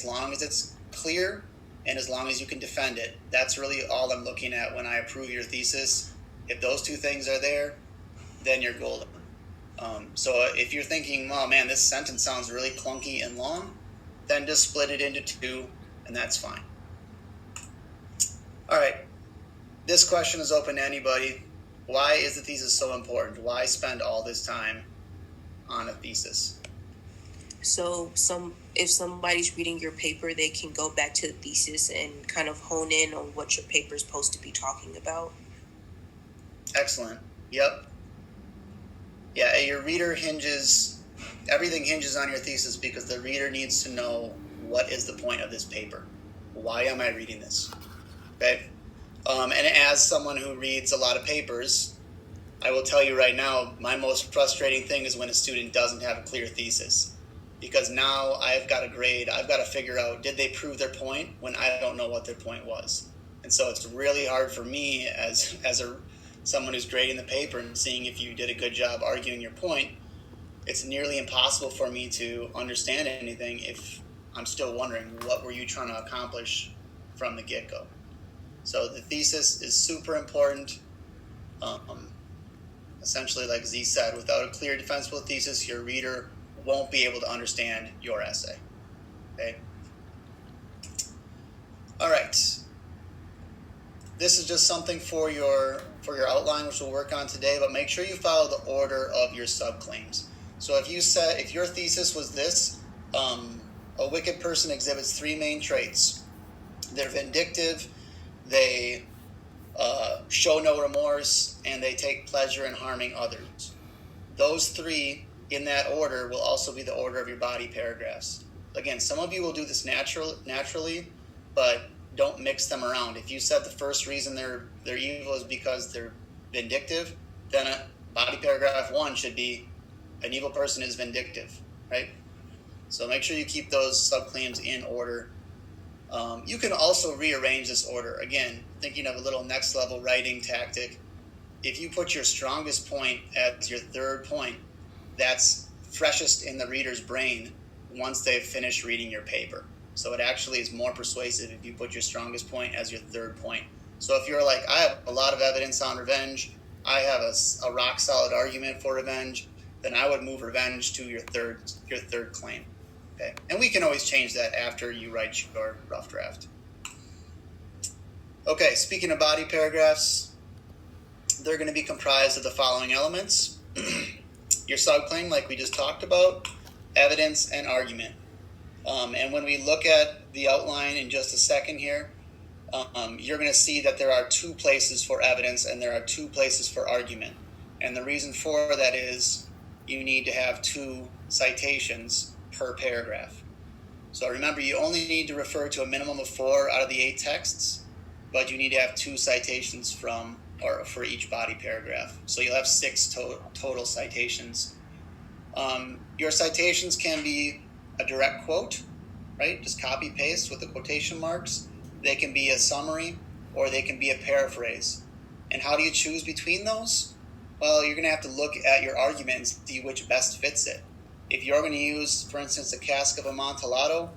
long as it's clear and as long as you can defend it, that's really all I'm looking at when I approve your thesis. If those two things are there, then you're golden. So if you're thinking, oh man, this sentence sounds really clunky and long, then just split it into two, and that's fine. All right, this question is open to anybody. Why is the thesis so important? Why spend all this time on a thesis? So if somebody's reading your paper, they can go back to the thesis and kind of hone in on what your paper is supposed to be talking about. Excellent. Yep. Yeah, your reader everything hinges on your thesis because the reader needs to know what is the point of this paper. Why am I reading this? Okay. And as someone who reads a lot of papers, I will tell you right now, my most frustrating thing is when a student doesn't have a clear thesis. Because now I've got a grade, I've got to figure out, did they prove their point when I don't know what their point was? And so it's really hard for me as someone who's grading the paper and seeing if you did a good job arguing your point. It's nearly impossible for me to understand anything if I'm still wondering, what were you trying to accomplish from the get-go? So the thesis is super important. Essentially, like Z said, without a clear defensible thesis, your reader won't be able to understand your essay. Okay. All right. This is just something for your outline, which we'll work on today. But make sure you follow the order of your subclaims. So if your thesis was this, a wicked person exhibits three main traits. They're vindictive, they show no remorse, and they take pleasure in harming others. Those three, in that order, will also be the order of your body paragraphs. Again, some of you will do this naturally, but don't mix them around. If you said the first reason they're evil is because they're vindictive, then body paragraph 1 should be an evil person is vindictive, right? So make sure you keep those subclaims in order. You can also rearrange this order. Again, thinking of a little next level writing tactic. If you put your strongest point as your third point, that's freshest in the reader's brain once they've finished reading your paper. So it actually is more persuasive if you put your strongest point as your third point. So if you're like, I have a lot of evidence on revenge, I have a rock solid argument for revenge, then I would move revenge to your third claim. Okay, and we can always change that after you write your rough draft. Okay, speaking of body paragraphs, they're going to be comprised of the following elements. Your subclaim, like we just talked about, evidence and argument. And when we look at the outline in just a second here, you're going to see that there are two places for evidence and there are two places for argument. And the reason for that is you need to have two citations per paragraph. So remember, you only need to refer to a minimum of 4 out of the 8 texts, but you need to have 2 citations for each body paragraph. So you'll have 6 total citations. Your citations can be a direct quote, right? Just copy paste with the quotation marks. They can be a summary or they can be a paraphrase. And how do you choose between those? Well, you're going to have to look at your argument and see which best fits it. If you're going to use, for instance, a cask of Amontillado,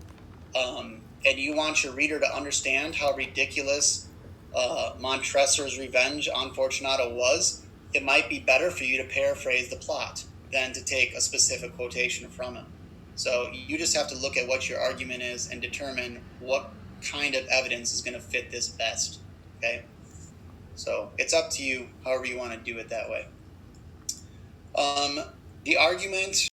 and you want your reader to understand how ridiculous Montresor's revenge on Fortunato was, it might be better for you to paraphrase the plot than to take a specific quotation from it. So you just have to look at what your argument is and determine what kind of evidence is going to fit this best. Okay? So it's up to you, however you want to do it that way. The argument